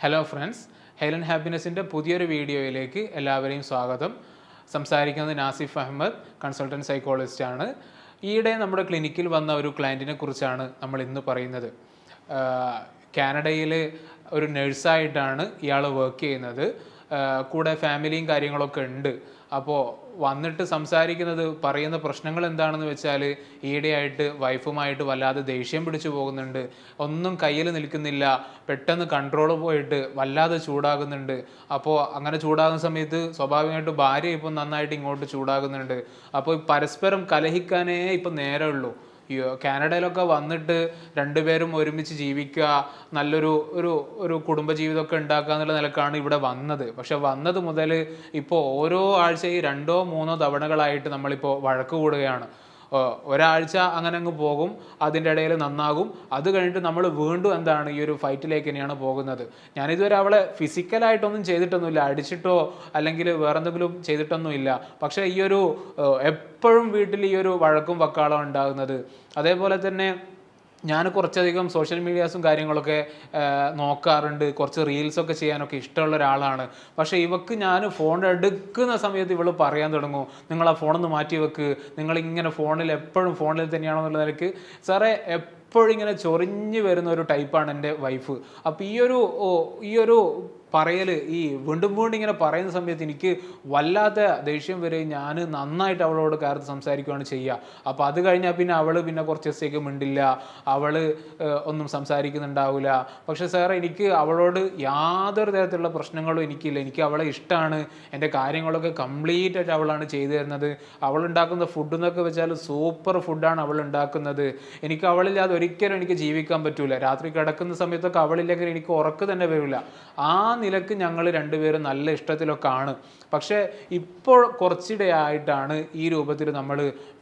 Hello friends, Helen ഹാപ്പിനെസ്സിൻ്റെ പുതിയൊരു വീഡിയോയിലേക്ക് എല്ലാവരെയും സ്വാഗതം. സംസാരിക്കുന്നത് നാസിഫ് അഹമ്മദ്, കൺസൾട്ടൻറ്റ് സൈക്കോളജിസ്റ്റ് ആണ്. ഈയിടെ നമ്മുടെ ക്ലിനിക്കിൽ വന്ന ഒരു ക്ലയൻറ്റിനെ കുറിച്ചാണ് നമ്മൾ ഇന്ന് പറയുന്നത്. കാനഡയിൽ ഒരു നഴ്സായിട്ടാണ് ഇയാൾ വർക്ക് ചെയ്യുന്നത്. കൂടെ ഫാമിലിയും കാര്യങ്ങളൊക്കെ ഉണ്ട്. അപ്പോൾ വന്നിട്ട് സംസാരിക്കുന്നത്, പറയുന്ന പ്രശ്നങ്ങൾ എന്താണെന്ന് വെച്ചാൽ, ഈയിടെയായിട്ട് വൈഫുമായിട്ട് വല്ലാതെ ദേഷ്യം പിടിച്ചു പോകുന്നുണ്ട്, ഒന്നും കയ്യിൽ നിൽക്കുന്നില്ല, പെട്ടെന്ന് കൺട്രോൾ പോയിട്ട് വല്ലാതെ ചൂടാകുന്നുണ്ട്. അപ്പോൾ അങ്ങനെ ചൂടാകുന്ന സമയത്ത് സ്വാഭാവികമായിട്ട് ഭാര്യ ഇപ്പം നന്നായിട്ട് ഇങ്ങോട്ട് ചൂടാകുന്നുണ്ട്. അപ്പോൾ പരസ്പരം കലഹിക്കാനേ ഇപ്പം നേരമുള്ളൂ. കാനഡയിലൊക്കെ വന്നിട്ട് രണ്ടുപേരും ഒരുമിച്ച് ജീവിക്കുക, നല്ലൊരു ഒരു ഒരു കുടുംബജീവിതമൊക്കെ ഉണ്ടാക്കുക എന്നുള്ള നിലക്കാണ് ഇവിടെ വന്നത്. പക്ഷെ വന്നത് മുതൽ ഇപ്പോൾ ഓരോ ആഴ്ചയും 2-3 തവണകളായിട്ട് നമ്മളിപ്പോൾ വഴക്ക് കൂടുകയാണ്. ഒരാഴ്ച അങ്ങനെ അങ്ങ് പോകും, അതിൻ്റെ ഇടയിൽ നന്നാകും, അത് കഴിഞ്ഞിട്ട് നമ്മൾ വീണ്ടും എന്താണ് ഈ ഒരു ഫൈറ്റിലേക്ക് തന്നെയാണ് പോകുന്നത്. ഞാനിതുവരെ അവളെ ഫിസിക്കലായിട്ടൊന്നും ചെയ്തിട്ടൊന്നുമില്ല, അടിച്ചിട്ടോ അല്ലെങ്കിൽ വേറെന്തെങ്കിലും ചെയ്തിട്ടൊന്നുമില്ല. പക്ഷേ ഈ ഒരു എപ്പോഴും വീട്ടിൽ ഈ ഒരു വഴക്കും വക്കാളം ഉണ്ടാകുന്നത്. അതേപോലെ തന്നെ ഞാൻ കുറച്ചധികം സോഷ്യൽ മീഡിയാസും കാര്യങ്ങളൊക്കെ നോക്കാറുണ്ട്, കുറച്ച് റീൽസൊക്കെ ചെയ്യാനൊക്കെ ഇഷ്ടമുള്ള ഒരാളാണ്. പക്ഷേ ഇവക്ക് ഞാൻ ഫോൺ എടുക്കുന്ന സമയത്ത് ഇവൾ പറയാൻ തുടങ്ങും, നിങ്ങൾ ആ ഫോണൊന്ന് മാറ്റി വെക്ക്, നിങ്ങളിങ്ങനെ ഫോണിൽ എപ്പോഴും ഫോണിൽ തന്നെയാണെന്നുള്ള നിലയ്ക്ക്. സാറേ, എപ്പോഴും ഇങ്ങനെ ചൊറിഞ്ഞ് വരുന്ന ഒരു ടൈപ്പാണ് എൻ്റെ വൈഫ്. അപ്പോൾ ഈ ഒരു പറയൽ, ഈ വീണ്ടും ഇങ്ങനെ പറയുന്ന സമയത്ത് എനിക്ക് വല്ലാത്ത ദേഷ്യം വരികയും ഞാൻ നന്നായിട്ട് അവളോട് കയർത്ത് സംസാരിക്കുകയാണ് ചെയ്യുക. അപ്പോൾ അത് കഴിഞ്ഞാൽ പിന്നെ അവൾ കുറച്ച് ദിവസത്തേക്ക് മിണ്ടില്ല, അവൾ ഒന്നും സംസാരിക്കുന്നുണ്ടാവില്ല. പക്ഷേ സാറേ, എനിക്ക് അവളോട് യാതൊരു തരത്തിലുള്ള പ്രശ്നങ്ങളും എനിക്കില്ല. എനിക്ക് അവളെ ഇഷ്ടമാണ്, എൻ്റെ കാര്യങ്ങളൊക്കെ കംപ്ലീറ്റ് ആയിട്ട് അവളാണ് ചെയ്തു തരുന്നത്. അവളുണ്ടാക്കുന്ന ഫുഡ് എന്നൊക്കെ വെച്ചാൽ സൂപ്പർ ഫുഡാണ് അവൾ ഉണ്ടാക്കുന്നത്. എനിക്ക് അവളില്ലാതെ ഒരിക്കലും എനിക്ക് ജീവിക്കാൻ പറ്റൂല. രാത്രി കിടക്കുന്ന സമയത്തൊക്കെ അവളില്ലെങ്കിൽ എനിക്ക് ഉറക്ക് തന്നെ വരില്ല. ആ നിലക്ക് ഞങ്ങൾ രണ്ടുപേരും നല്ല ഇഷ്ടത്തിലൊക്കെ ആണ്. പക്ഷേ ഇപ്പോൾ കുറച്ചിടെയായിട്ടാണ് ഈ രൂപത്തിൽ നമ്മൾ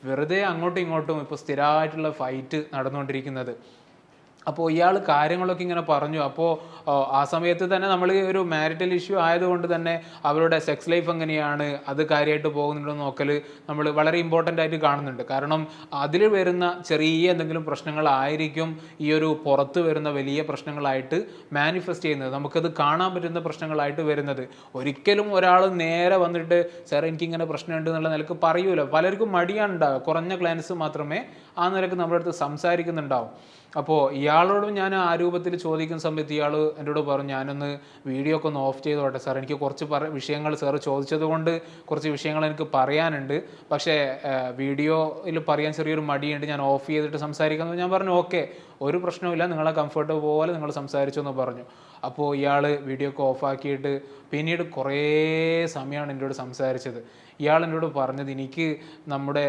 വെറുതെ അങ്ങോട്ടും ഇങ്ങോട്ടും ഇപ്പോൾ സ്ഥിരമായിട്ടുള്ള ഫൈറ്റ് നടന്നുകൊണ്ടിരിക്കുന്നത്. അപ്പോൾ ഇയാൾ കാര്യങ്ങളൊക്കെ ഇങ്ങനെ പറഞ്ഞു. അപ്പോൾ ആ സമയത്ത് തന്നെ നമ്മൾ ഒരു മാരിറ്റൽ ഇഷ്യൂ ആയതുകൊണ്ട് തന്നെ അവരുടെ സെക്സ് ലൈഫ് എങ്ങനെയാണ്, അത് കാര്യമായിട്ട് പോകുന്നുണ്ടോ നോക്കൽ നമ്മൾ വളരെ ഇമ്പോർട്ടൻ്റ് ആയിട്ട് കാണുന്നുണ്ട്. കാരണം അതിൽ വരുന്ന ചെറിയ എന്തെങ്കിലും പ്രശ്നങ്ങളായിരിക്കും ഈ ഒരു പുറത്ത് വരുന്ന വലിയ പ്രശ്നങ്ങളായിട്ട് മാനിഫെസ്റ്റ് ചെയ്യുന്നത്, നമുക്കത് കാണാൻ പറ്റുന്ന പ്രശ്നങ്ങളായിട്ട് വരുന്നത്. ഒരിക്കലും ഒരാൾ നേരെ വന്നിട്ട് സാർ എനിക്കിങ്ങനെ പ്രശ്നമുണ്ട് എന്നുള്ള നിലക്ക് പറയൂല. പലർക്കും മടിയാണ് ഉണ്ടാവുക, കുറഞ്ഞ ക്ലയൻസ് മാത്രമേ ആ നിലക്ക് നമ്മുടെ അടുത്ത് സംസാരിക്കുന്നുണ്ടാവും. അപ്പോൾ ഇയാളോടും ഞാൻ ആ രൂപത്തിൽ ചോദിക്കുന്ന സമയത്ത് ഇയാൾ എന്നോട് പറഞ്ഞു, ഞാനൊന്ന് വീഡിയോ ഒക്കെ ഒന്ന് ഓഫ് ചെയ്തോട്ടെ സാർ, എനിക്ക് കുറച്ച് വിഷയങ്ങൾ സാർ ചോദിച്ചത് കൊണ്ട് കുറച്ച് വിഷയങ്ങൾ എനിക്ക് പറയാനുണ്ട്, പക്ഷേ വീഡിയോയിൽ പറയാൻ ചെറിയൊരു മടിയുണ്ട്, ഞാൻ ഓഫ് ചെയ്തിട്ട് സംസാരിക്കുന്നത്. ഞാൻ പറഞ്ഞു ഓക്കെ, ഒരു പ്രശ്നവുമില്ല, നിങ്ങളെ കംഫർട്ട് പോലെ നിങ്ങൾ സംസാരിച്ചു എന്ന് പറഞ്ഞു. അപ്പോൾ ഇയാൾ വീഡിയോ ഒക്കെ ഓഫാക്കിയിട്ട് പിന്നീട് കുറേ സമയമാണ് എന്നോട് സംസാരിച്ചത്. ഇയാൾ എന്നോട് പറഞ്ഞത്, എനിക്ക് നമ്മുടെ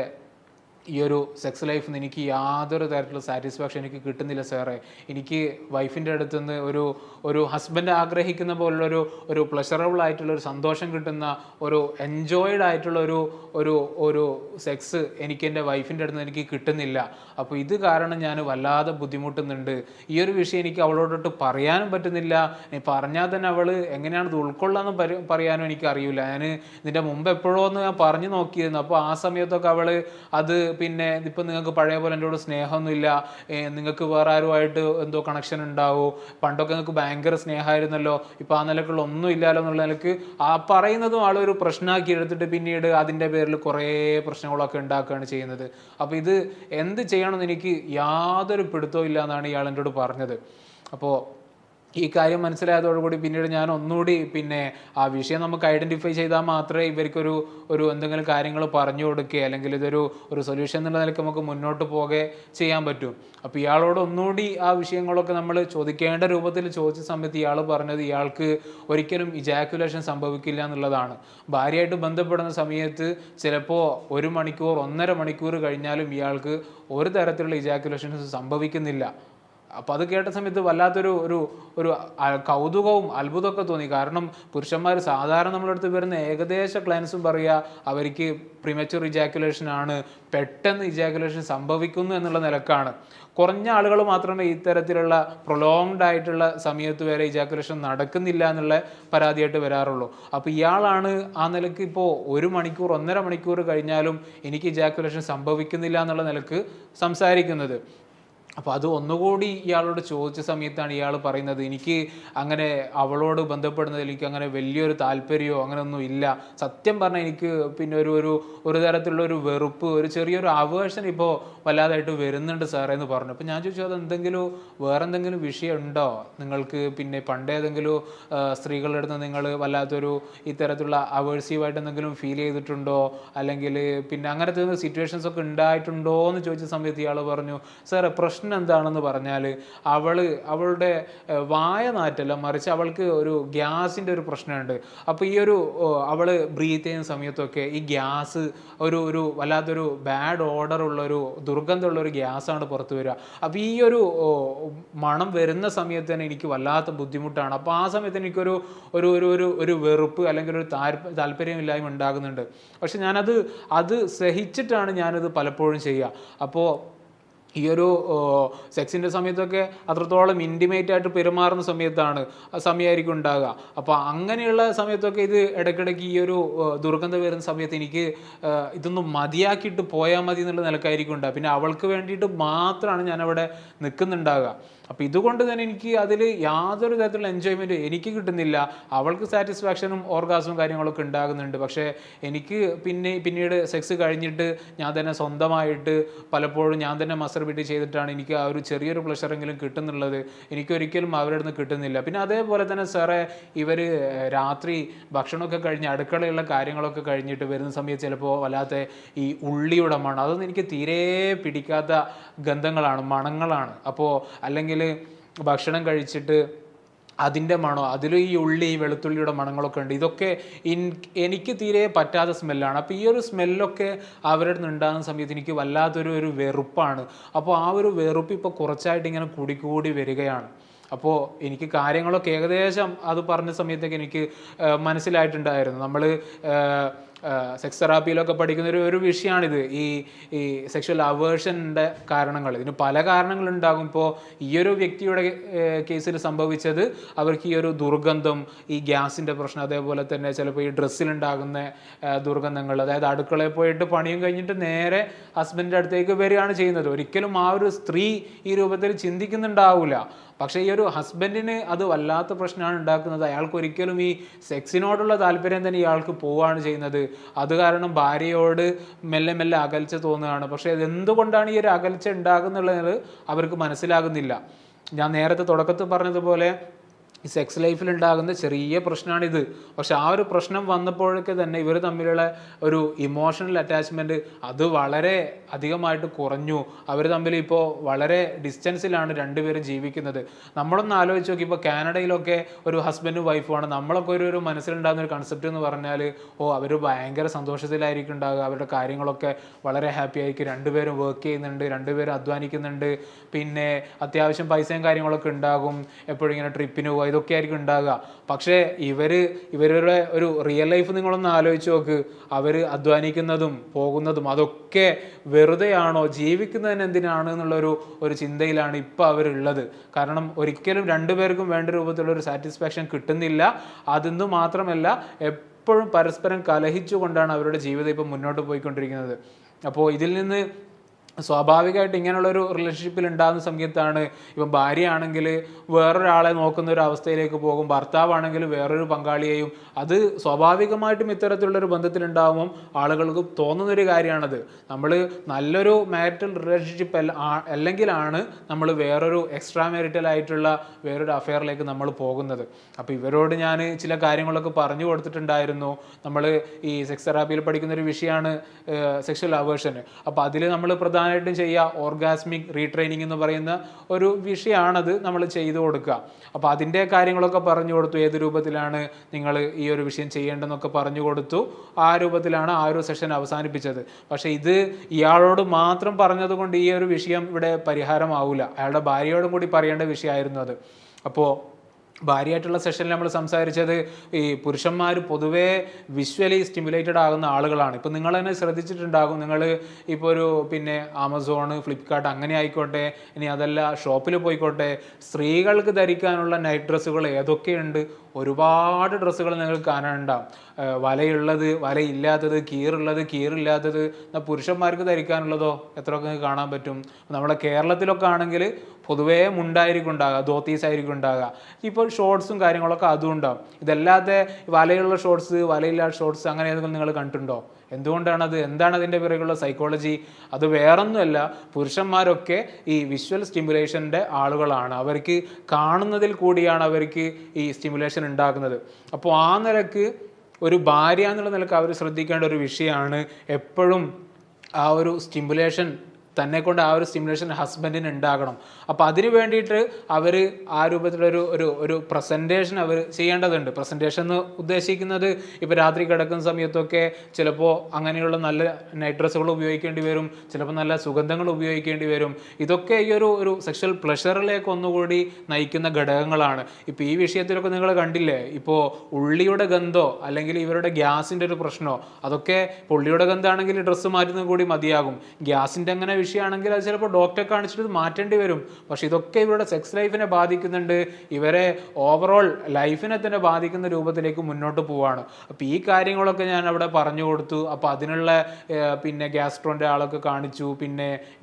ഈ ഒരു സെക്സ് ലൈഫിൽ നിന്ന് എനിക്ക് യാതൊരു തരത്തിലുള്ള സാറ്റിസ്ഫാക്ഷൻ എനിക്ക് കിട്ടുന്നില്ല സാറേ. എനിക്ക് വൈഫിൻ്റെ അടുത്ത് നിന്ന് ഒരു ഹസ്ബൻഡ് ആഗ്രഹിക്കുന്ന പോലുള്ളൊരു ഒരു പ്ലഷറബിൾ ആയിട്ടുള്ള ഒരു സന്തോഷം കിട്ടുന്ന ഒരു എൻജോയ്ഡ് ആയിട്ടുള്ള ഒരു സെക്സ് എനിക്ക് എൻ്റെ വൈഫിൻ്റെ അടുത്ത് നിന്ന് എനിക്ക് കിട്ടുന്നില്ല. അപ്പോൾ ഇത് കാരണം ഞാൻ വല്ലാതെ ബുദ്ധിമുട്ടുന്നുണ്ട്. ഈ ഒരു വിഷയം എനിക്ക് അവളോടൊട്ട് പറയാനും പറ്റുന്നില്ല. പറഞ്ഞാൽ തന്നെ അവൾ എങ്ങനെയാണ് ഇത് ഉൾക്കൊള്ളാമെന്ന് പറയാനും എനിക്ക് അറിയില്ല. ഞാൻ ഇതിൻ്റെ മുമ്പ് എപ്പോഴോ ഒന്ന് ഞാൻ പറഞ്ഞു നോക്കിയിരുന്നു. അപ്പോൾ ആ സമയത്തൊക്കെ അവൾ അത് പിന്നെ ഇപ്പം നിങ്ങൾക്ക് പഴയ പോലെ എൻ്റെ കൂടെ സ്നേഹമൊന്നുമില്ല, നിങ്ങൾക്ക് വേറെ ആരുമായിട്ട് എന്തോ കണക്ഷൻ ഉണ്ടാവും, പണ്ടൊക്കെ നിങ്ങൾക്ക് ഭയങ്കര സ്നേഹമായിരുന്നല്ലോ, ഇപ്പം ആ നിലക്കുള്ള ഒന്നും ഇല്ലല്ലോ എന്നുള്ള നിലക്ക് ആ പറയുന്നതും ആളൊരു പ്രശ്നമാക്കി എടുത്തിട്ട് പിന്നീട് അതിൻ്റെ പേരിൽ കുറേ പ്രശ്നങ്ങളൊക്കെ ഉണ്ടാക്കുകയാണ് ചെയ്യുന്നത്. അപ്പോൾ ഇത് എന്ത് ചെയ്യണമെന്ന് എനിക്ക് യാതൊരു പിടുത്തവും ഇല്ല എന്നാണ് ഇയാൾ എന്നോട് പറഞ്ഞത്. അപ്പോൾ ഈ കാര്യം മനസ്സിലായതോടുകൂടി പിന്നീട് ഞാൻ ഒന്നുകൂടി പിന്നെ ആ വിഷയം നമുക്ക് ഐഡൻറ്റിഫൈ ചെയ്താൽ മാത്രമേ ഇവർക്കൊരു എന്തെങ്കിലും കാര്യങ്ങൾ പറഞ്ഞു കൊടുക്കുക അല്ലെങ്കിൽ ഒരു സൊല്യൂഷൻ എന്നുള്ള നിലയ്ക്ക് നമുക്ക് മുന്നോട്ട് പോകെ ചെയ്യാൻ പറ്റും. അപ്പോൾ ഇയാളോട് ഒന്നുകൂടി ആ വിഷയങ്ങളൊക്കെ നമ്മൾ ചോദിക്കേണ്ട രൂപത്തിൽ ചോദിച്ച സമയത്ത് ഇയാൾ പറഞ്ഞത് ഇയാൾക്ക് ഒരിക്കലും ഇജാക്കുലേഷൻ സംഭവിക്കില്ല എന്നുള്ളതാണ്. ഭാര്യയായിട്ട് ബന്ധപ്പെടുന്ന സമയത്ത് ചിലപ്പോൾ 1 മണിക്കൂർ 1.5 മണിക്കൂർ കഴിഞ്ഞാലും ഇയാൾക്ക് ഒരു തരത്തിലുള്ള ഇജാക്കുലേഷൻസ് സംഭവിക്കുന്നില്ല. അപ്പോൾ അത് കേട്ട സമയത്ത് വല്ലാത്തൊരു ഒരു കൗതുകവും അത്ഭുതമൊക്കെ തോന്നി. കാരണം പുരുഷന്മാർ സാധാരണ നമ്മുടെ അടുത്ത് വരുന്ന ഏകദേശ ക്ലയൻസും പറയുക അവർക്ക് പ്രിമച്വർ ഇജാക്കുലേഷൻ ആണ്, പെട്ടെന്ന് ഇജാക്കുലേഷൻ സംഭവിക്കുന്നു എന്നുള്ള നിലക്കാണ്. കുറഞ്ഞ ആളുകൾ മാത്രമേ ഇത്തരത്തിലുള്ള പ്രൊലോങ്ഡ് ആയിട്ടുള്ള സമയത്ത് വരെ ഇജാക്കുലേഷൻ നടക്കുന്നില്ല എന്നുള്ള പരാതിയായിട്ട് വരാറുള്ളൂ. അപ്പോൾ ഇയാളാണ് ആ നിലക്ക് ഇപ്പോൾ 1 മണിക്കൂർ 1.5 മണിക്കൂർ കഴിഞ്ഞാലും എനിക്ക് ഇജാക്കുലേഷൻ സംഭവിക്കുന്നില്ല എന്നുള്ള നിലക്ക് സംസാരിക്കുന്നത്. അപ്പോൾ അത് ഒന്നുകൂടി ഇയാളോട് ചോദിച്ച സമയത്താണ് ഇയാൾ പറയുന്നത്, എനിക്ക് അങ്ങനെ അവളോട് ബന്ധപ്പെടുന്നതിൽ എനിക്ക് അങ്ങനെ വലിയൊരു താല്പര്യമോ അങ്ങനെയൊന്നും ഇല്ല. സത്യം പറഞ്ഞാൽ എനിക്ക് പിന്നെ ഒരു തരത്തിലുള്ള ഒരു വെറുപ്പ്, ഒരു ചെറിയൊരു അവേർഷൻ ഇപ്പോൾ വല്ലാതായിട്ട് വരുന്നുണ്ട് സാറേ എന്ന് പറഞ്ഞു. അപ്പോൾ ഞാൻ ചോദിച്ചു, അത് വേറെ എന്തെങ്കിലും വിഷയം ഉണ്ടോ നിങ്ങൾക്ക്? പിന്നെ പണ്ടേതെങ്കിലും സ്ത്രീകളുടെ അടുത്ത് നിങ്ങൾ വല്ലാത്തൊരു ഇത്തരത്തിലുള്ള അവേഴ്സീവായിട്ട് എന്തെങ്കിലും ഫീൽ ചെയ്തിട്ടുണ്ടോ, അല്ലെങ്കിൽ പിന്നെ അങ്ങനത്തെ സിറ്റുവേഷൻസ് ഒക്കെ ഉണ്ടായിട്ടുണ്ടോ എന്ന് ചോദിച്ച സമയത്ത് ഇയാൾ പറഞ്ഞു, സാറേ പ്രശ്നം എന്താണെന്ന് പറഞ്ഞാൽ അവളുടെ വായ നാറ്റല്ല, മറിച്ച് അവൾക്ക് ഒരു ഗ്യാസിൻ്റെ ഒരു പ്രശ്നമുണ്ട്. അപ്പോൾ അവൾ ബ്രീത്ത് ചെയ്യുന്ന സമയത്തൊക്കെ ഈ ഗ്യാസ് ഒരു വല്ലാത്തൊരു ബാഡ് ഓർഡർ ഉള്ളൊരു ദുർഗന്ധമുള്ളൊരു ഗ്യാസാണ് പുറത്ത് വരിക. അപ്പോൾ മണം വരുന്ന സമയത്ത് തന്നെ എനിക്ക് വല്ലാത്ത ബുദ്ധിമുട്ടാണ്. അപ്പോൾ ആ സമയത്ത് എനിക്കൊരു ഒരു ഒരു ഒരു വെറുപ്പ് അല്ലെങ്കിൽ ഒരു താല്പര്യമില്ലായ്മ ഉണ്ടാകുന്നുണ്ട്. പക്ഷെ അത് സഹിച്ചിട്ടാണ് ഞാനത് പലപ്പോഴും ചെയ്യുക. അപ്പോൾ സെക്സിൻ്റെ സമയത്തൊക്കെ അത്രത്തോളം ഇൻറ്റിമേറ്റ് ആയിട്ട് പെരുമാറുന്ന സമയമായിരിക്കും ഉണ്ടാകുക. അപ്പോൾ അങ്ങനെയുള്ള സമയത്തൊക്കെ ഇത് ഇടയ്ക്കിടയ്ക്ക് ദുർഗന്ധം വരുന്ന സമയത്ത് എനിക്ക് ഇതൊന്നും മതിയാക്കിയിട്ട് പോയാൽ മതി എന്നുള്ള നിലക്കായിരിക്കും ഉണ്ടാകുക. പിന്നെ അവൾക്ക് വേണ്ടിയിട്ട് മാത്രമാണ് ഞാനവിടെ നിൽക്കുന്നുണ്ടാകുക. അപ്പോൾ ഇതുകൊണ്ട് തന്നെ എനിക്ക് അതിൽ യാതൊരു തരത്തിലുള്ള എൻജോയ്മെൻറ്റ് എനിക്ക് കിട്ടുന്നില്ല. അവൾക്ക് സാറ്റിസ്ഫാക്ഷനും ഓർഗാസവും കാര്യങ്ങളൊക്കെ ഉണ്ടാകുന്നുണ്ട്. പക്ഷേ എനിക്ക് പിന്നീട് സെക്സ് കഴിഞ്ഞിട്ട് ഞാൻ തന്നെ സ്വന്തമായിട്ട് പലപ്പോഴും ഞാൻ തന്നെ മസ്റ്റർബേറ്റ് ചെയ്തിട്ടാണ് എനിക്ക് ആ ഒരു ചെറിയൊരു പ്ലഷറെങ്കിലും കിട്ടുന്നുള്ളത്. എനിക്കൊരിക്കലും അവരുടെ നിന്ന് കിട്ടുന്നില്ല. പിന്നെ അതേപോലെ തന്നെ സാറേ, ഇവർ രാത്രി ഭക്ഷണമൊക്കെ കഴിഞ്ഞ് അടുക്കളയുള്ള കാര്യങ്ങളൊക്കെ കഴിഞ്ഞിട്ട് വരുന്ന സമയത്ത് ചിലപ്പോൾ വല്ലാത്ത ഈ ഉള്ളിയുടെ മണം, അതൊന്നും എനിക്ക് തീരെ പിടിക്കാത്ത ഗന്ധങ്ങളാണ്, മണങ്ങളാണ്. അപ്പോൾ അല്ലെങ്കിൽ ഭക്ഷണം കഴിച്ചിട്ട് അതിൻ്റെ മണോ, അതിലും ഈ ഉള്ളി വെളുത്തുള്ളിയുടെ മണങ്ങളൊക്കെ ഉണ്ട്. ഇതൊക്കെ എനിക്ക് തീരെ പറ്റാത്ത സ്മെല്ലാണ്. അപ്പോൾ ഈ ഒരു സ്മെല്ലൊക്കെ അവരുടെ നിന്ന് ഉണ്ടാകുന്ന സമയത്ത് എനിക്ക് വല്ലാത്തൊരു വെറുപ്പാണ്. അപ്പോൾ ആ ഒരു വെറുപ്പ് ഇപ്പോൾ കുറച്ചായിട്ട് ഇങ്ങനെ കൂടി വരികയാണ്. അപ്പോൾ എനിക്ക് കാര്യങ്ങളൊക്കെ ഏകദേശം അത് പറഞ്ഞ സമയത്തൊക്കെ എനിക്ക് മനസ്സിലായിട്ടുണ്ടായിരുന്നു. നമ്മൾ സെക്സ് തെറാപ്പിയിലൊക്കെ പഠിക്കുന്ന ഒരു വിഷയമാണിത്, ഈ സെക്ഷൽ അവേർഷൻ്റെ കാരണങ്ങൾ. ഇതിന് പല കാരണങ്ങളുണ്ടാകും. ഇപ്പോൾ ഈയൊരു വ്യക്തിയുടെ കേസിൽ സംഭവിച്ചത് അവർക്ക് ഈ ഒരു ദുർഗന്ധം, ഈ ഗ്യാസിൻ്റെ പ്രശ്നം, അതേപോലെ തന്നെ ചിലപ്പോൾ ഈ ഡ്രസ്സിലുണ്ടാകുന്ന ദുർഗന്ധങ്ങൾ, അതായത് അടുക്കളയിൽ പോയിട്ട് പണിയും കഴിഞ്ഞിട്ട് നേരെ ഹസ്ബൻഡിൻ്റെ അടുത്തേക്ക് വരികയാണ് ചെയ്യുന്നത്. ഒരിക്കലും ആ ഒരു സ്ത്രീ ഈ രൂപത്തിൽ ചിന്തിക്കുന്നുണ്ടാവില്ല. പക്ഷേ ഈ ഒരു ഹസ്ബൻഡിന് അത് വല്ലാത്ത പ്രശ്നമാണ് ഉണ്ടാക്കുന്നത്. അയാൾക്ക് ഒരിക്കലും ഈ സെക്സിനോടുള്ള താല്പര്യം തന്നെ ഇയാൾക്ക് പോവുകയാണ് ചെയ്യുന്നത്. അത് കാരണം ഭാര്യയോട് മെല്ലെ മെല്ലെ അകൽച്ച തോന്നുകയാണ്. പക്ഷേ അതെന്തുകൊണ്ടാണ് ഈ ഒരു അകൽച്ച ഉണ്ടാകുന്നുള്ളത് അവർക്ക് മനസ്സിലാകുന്നില്ല. ഞാൻ നേരത്തെ തുടക്കത്തിൽ പറഞ്ഞതുപോലെ ഈ സെക്സ് ലൈഫിലുണ്ടാകുന്ന ചെറിയ പ്രശ്നമാണിത്. പക്ഷെ ആ ഒരു പ്രശ്നം വന്നപ്പോഴൊക്കെ തന്നെ ഇവർ തമ്മിലുള്ള ഒരു ഇമോഷണൽ അറ്റാച്ച്മെൻറ്റ് അത് വളരെ അധികമായിട്ട് കുറഞ്ഞു. അവർ തമ്മിൽ ഇപ്പോൾ വളരെ ഡിസ്റ്റൻസിലാണ് രണ്ടുപേരും ജീവിക്കുന്നത്. നമ്മളൊന്ന് ആലോചിച്ച് നോക്കി, ഇപ്പോൾ കാനഡയിലൊക്കെ ഒരു ഹസ്ബൻഡും വൈഫുമാണ്. നമ്മളൊക്കെ ഒരു മനസ്സിലുണ്ടാകുന്ന ഒരു കൺസെപ്റ്റ് എന്ന് പറഞ്ഞാൽ, അവർ ഭയങ്കര സന്തോഷത്തിലായിരിക്കും ഉണ്ടാകുക, അവരുടെ കാര്യങ്ങളൊക്കെ വളരെ ഹാപ്പി ആയിരിക്കും, രണ്ടുപേരും വർക്ക് ചെയ്യുന്നുണ്ട്, രണ്ടുപേരും അധ്വാനിക്കുന്നുണ്ട്, പിന്നെ അത്യാവശ്യം പൈസയും കാര്യങ്ങളൊക്കെ ഉണ്ടാകും, എപ്പോഴും ഇങ്ങനെ ട്രിപ്പിന് പോയി ഇതൊക്കെ ആയിരിക്കും ഉണ്ടാകുക. പക്ഷേ ഇവരുടെ ഒരു റിയൽ ലൈഫ് നിങ്ങളൊന്ന് ആലോചിച്ച് നോക്ക്. അവർ അധ്വാനിക്കുന്നതും പോകുന്നതും അതൊക്കെ വെറുതെയാണോ, ജീവിക്കുന്നതിന് എന്തിനാണ് ഒരു ചിന്തയിലാണ് ഇപ്പോൾ അവരുള്ളത്. കാരണം ഒരിക്കലും രണ്ടുപേർക്കും വേണ്ട രൂപത്തിലുള്ള ഒരു സാറ്റിസ്ഫാക്ഷൻ കിട്ടുന്നില്ല. അതെന്ന് മാത്രമല്ല, എപ്പോഴും പരസ്പരം കലഹിച്ചുകൊണ്ടാണ് അവരുടെ ജീവിതം ഇപ്പോൾ മുന്നോട്ട് പോയിക്കൊണ്ടിരിക്കുന്നത്. അപ്പോൾ ഇതിൽ നിന്ന് സ്വാഭാവികമായിട്ട് ഇങ്ങനെയുള്ളൊരു റിലേഷൻഷിപ്പിൽ ഉണ്ടാകുന്ന സമയത്താണ് ഇപ്പം ഭാര്യ ആണെങ്കിൽ വേറൊരാളെ നോക്കുന്ന ഒരു അവസ്ഥയിലേക്ക് പോകും, ഭർത്താവാണെങ്കിൽ വേറൊരു പങ്കാളിയെയും. അത് സ്വാഭാവികമായിട്ടും ഇത്തരത്തിലുള്ളൊരു ബന്ധത്തിലുണ്ടാകുമ്പം ആളുകൾക്ക് തോന്നുന്നൊരു കാര്യമാണത്. നമ്മൾ നല്ലൊരു മാരിറ്റൽ റിലേഷൻഷിപ്പ് അല്ലെങ്കിലാണ് നമ്മൾ വേറൊരു എക്സ്ട്രാ മാരിറ്റൽ ആയിട്ടുള്ള വേറൊരു അഫെയറിലേക്ക് നമ്മൾ പോകുന്നത്. അപ്പോൾ ഇവരോട് ഞാൻ ചില കാര്യങ്ങളൊക്കെ പറഞ്ഞു കൊടുത്തിട്ടുണ്ടായിരുന്നു. നമ്മൾ ഈ സെക്സ് തെറാപ്പിയിൽ പഠിക്കുന്നൊരു വിഷയമാണ് സെക്ഷൽ അവേർഷൻ. അപ്പോൾ അതിൽ നമ്മൾ പ്രധാനമായിട്ടും ചെയ്യുക ഓർഗാസ്മിക് റീട്രെയിനിങ് എന്ന് പറയുന്ന ഒരു വിഷയമാണത് നമ്മൾ ചെയ്തു കൊടുക്കുക. അപ്പോൾ അതിൻ്റെ കാര്യങ്ങളൊക്കെ പറഞ്ഞു കൊടുത്തു, ഏത് രൂപത്തിലാണ് നിങ്ങൾ ഈ ഒരു വിഷയം ചെയ്യേണ്ടതെന്നൊക്കെ പറഞ്ഞു കൊടുത്തു. ആ രൂപത്തിലാണ് ആ ഒരു സെഷൻ അവസാനിപ്പിച്ചത്. പക്ഷേ ഇത് ഇയാളോട് മാത്രം പറഞ്ഞതുകൊണ്ട് ഈ ഒരു വിഷയം ഇവിടെ പരിഹാരമാവില്ല. അയാളുടെ ഭാര്യയോടും കൂടി പറയേണ്ട വിഷയമായിരുന്നു അത്. അപ്പോൾ ഭാര്യയായിട്ടുള്ള സെഷനിൽ നമ്മൾ സംസാരിച്ചത് ഈ പുരുഷന്മാർ പൊതുവേ വിഷ്വലി സ്റ്റിമുലേറ്റഡ് ആകുന്ന ആളുകളാണ്. ഇപ്പം നിങ്ങൾ തന്നെ ശ്രദ്ധിച്ചിട്ടുണ്ടാകും, നിങ്ങൾ ഇപ്പോൾ ഒരു ആമസോൺ, ഫ്ലിപ്കാർട്ട് അങ്ങനെ ആയിക്കോട്ടെ, ഇനി അതല്ല ഷോപ്പിൽ പോയിക്കോട്ടെ, സ്ത്രീകൾക്ക് ധരിക്കാനുള്ള നൈറ്റ് ഡ്രസ്സുകൾ ഏതൊക്കെയുണ്ട്, ഒരുപാട് ഡ്രസ്സുകൾ നിങ്ങൾക്ക് കാണാനുണ്ടാവും. വലയുള്ളത്, വലയില്ലാത്തത്, കീറുള്ളത്, കീറില്ലാത്തത്. പുരുഷന്മാർക്ക് ധരിക്കാനുള്ളതോ എത്രയൊക്കെ കാണാൻ പറ്റും. നമ്മുടെ കേരളത്തിലൊക്കെ ആണെങ്കിൽ പൊതുവേ മുണ്ടായിരിക്കും ഉണ്ടാകുക, ധോത്തീസ് ആയിരിക്കും ഉണ്ടാകുക. ഇപ്പോൾ ഷോർട്സും കാര്യങ്ങളൊക്കെ അതും ഉണ്ടാവും. ഇതല്ലാതെ വലയുള്ള ഷോർട്സ്, വലയില്ലാത്ത ഷോർട്സ് അങ്ങനെ ഏതെങ്കിലും നിങ്ങൾ കണ്ടിട്ടുണ്ടോ? എന്തുകൊണ്ടാണത്? എന്താണ് അതിൻ്റെ പിറകുള്ള സൈക്കോളജി? അത് വേറൊന്നുമല്ല, പുരുഷന്മാരൊക്കെ ഈ വിഷ്വൽ സ്റ്റിമുലേഷൻ്റെ ആളുകളാണ്. അവർക്ക് കാണുന്നതിൽ കൂടിയാണ് അവർക്ക് ഈ സ്റ്റിമുലേഷൻ ഉണ്ടാക്കുന്നത്. അപ്പോൾ ആ നിലക്ക് ഒരു ഭാര്യ എന്നുള്ള നിലക്ക് അവർ ശ്രദ്ധിക്കേണ്ട ഒരു വിഷയമാണ് എപ്പോഴും ആ ഒരു സ്റ്റിമുലേഷൻ തന്നെ കൊണ്ട് ആ ഒരു സ്റ്റിമുലേഷൻ ഹസ്ബൻഡിന് ഉണ്ടാകണം. അപ്പോൾ അതിന് വേണ്ടിയിട്ട് അവർ ആ രൂപത്തിലൊരു ഒരു ഒരു പ്രസൻറ്റേഷൻ അവർ ചെയ്യേണ്ടതുണ്ട്. പ്രസൻറ്റേഷൻ എന്ന് ഉദ്ദേശിക്കുന്നത് ഇപ്പോൾ രാത്രി കിടക്കുന്ന സമയത്തൊക്കെ ചിലപ്പോൾ അങ്ങനെയുള്ള നല്ല നൈറ്റ് ഡ്രസ്സുകൾ ഉപയോഗിക്കേണ്ടി വരും, ചിലപ്പോൾ നല്ല സുഗന്ധങ്ങൾ ഉപയോഗിക്കേണ്ടി വരും. ഇതൊക്കെ ഈ ഒരു സെക്ഷൽ പ്ലഷറിലേക്ക് ഒന്നുകൂടി നയിക്കുന്ന ഘടകങ്ങളാണ്. ഇപ്പോൾ ഈ വിഷയത്തിലൊക്കെ നിങ്ങൾ കണ്ടില്ലേ, ഇപ്പോൾ ഉള്ളിയുടെ ഗന്ധോ അല്ലെങ്കിൽ ഇവരുടെ ഗ്യാസിൻ്റെ ഒരു പ്രശ്നമോ, അതൊക്കെ ഉള്ളിയുടെ ഗന്ധമാണെങ്കിൽ ഡ്രസ്സ് മാറ്റുന്നത് കൂടി മതിയാകും. ഗ്യാസിൻ്റെ അങ്ങനെ വിഷയമാണെങ്കിൽ അത് ചിലപ്പോൾ ഡോക്ടറെ കാണിച്ചിട്ട് മാറ്റേണ്ടി വരും. പക്ഷെ ഇതൊക്കെ ഇവരുടെ സെക്സ് ലൈഫിനെ ബാധിക്കുന്നുണ്ട്, ഇവരെ ഓവറോൾ ലൈഫിനെ തന്നെ ബാധിക്കുന്ന രൂപത്തിലേക്ക് മുന്നോട്ട് പോവാണ്. അപ്പോൾ ഈ കാര്യങ്ങളൊക്കെ ഞാൻ അവിടെ പറഞ്ഞു കൊടുത്തു. അപ്പോൾ അതിനുള്ള ഗ്യാസ്ട്രോൻ്റെ ആളൊക്കെ കാണിച്ചു.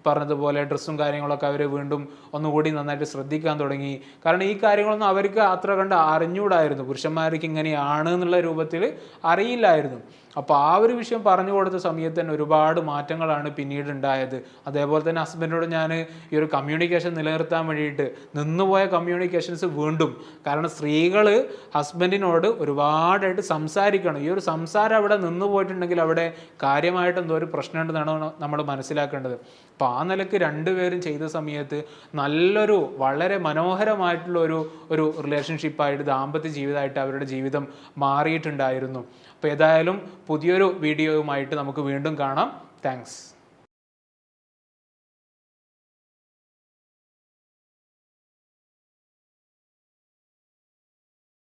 പറഞ്ഞതുപോലെ ഡ്രസ്സും കാര്യങ്ങളൊക്കെ അവർ വീണ്ടും ഒന്നുകൂടി നന്നായിട്ട് ശ്രദ്ധിക്കാൻ തുടങ്ങി. കാരണം ഈ കാര്യങ്ങളൊന്നും അവർക്ക് അത്ര കണ്ട് അറിഞ്ഞുകൂടായിരുന്നു, പുരുഷന്മാർക്ക് ഇങ്ങനെയാണ് എന്നുള്ള രൂപത്തിൽ അറിയില്ലായിരുന്നു. അപ്പോൾ ആ ഒരു വിഷയം പറഞ്ഞു കൊടുത്ത സമയത്ത് തന്നെ ഒരുപാട് മാറ്റങ്ങളാണ് പിന്നീട് ഉണ്ടായത്. അതേപോലെ തന്നെ ഹസ്ബൻഡിനോട് ഞാൻ ഈ ഒരു കമ്മ്യൂണിക്കേഷൻ നിലനിർത്താൻ വേണ്ടിയിട്ട് നിന്നുപോയ കമ്മ്യൂണിക്കേഷൻസ് വീണ്ടും, കാരണം സ്ത്രീകൾ ഹസ്ബൻഡിനോട് ഒരുപാടായിട്ട് സംസാരിക്കണം. ഈ ഒരു സംസാരം അവിടെ നിന്ന് പോയിട്ടുണ്ടെങ്കിൽ അവിടെ കാര്യമായിട്ട് എന്തോ ഒരു പ്രശ്നമുണ്ടെന്നാണ് നമ്മൾ മനസ്സിലാക്കേണ്ടത്. അപ്പോൾ ആ നിലയ്ക്ക് രണ്ടുപേരും ചെയ്ത സമയത്ത് നല്ലൊരു വളരെ മനോഹരമായിട്ടുള്ള ഒരു റിലേഷൻഷിപ്പായിട്ട്, ദാമ്പത്യ ജീവിതമായിട്ട് അവരുടെ ജീവിതം മാറിയിട്ടുണ്ടായിരുന്നു. അപ്പോൾ ഏതായാലും പുതിയൊരു വീഡിയോയുമായിട്ട് നമുക്ക് വീണ്ടും കാണാം. താങ്ക്സ്.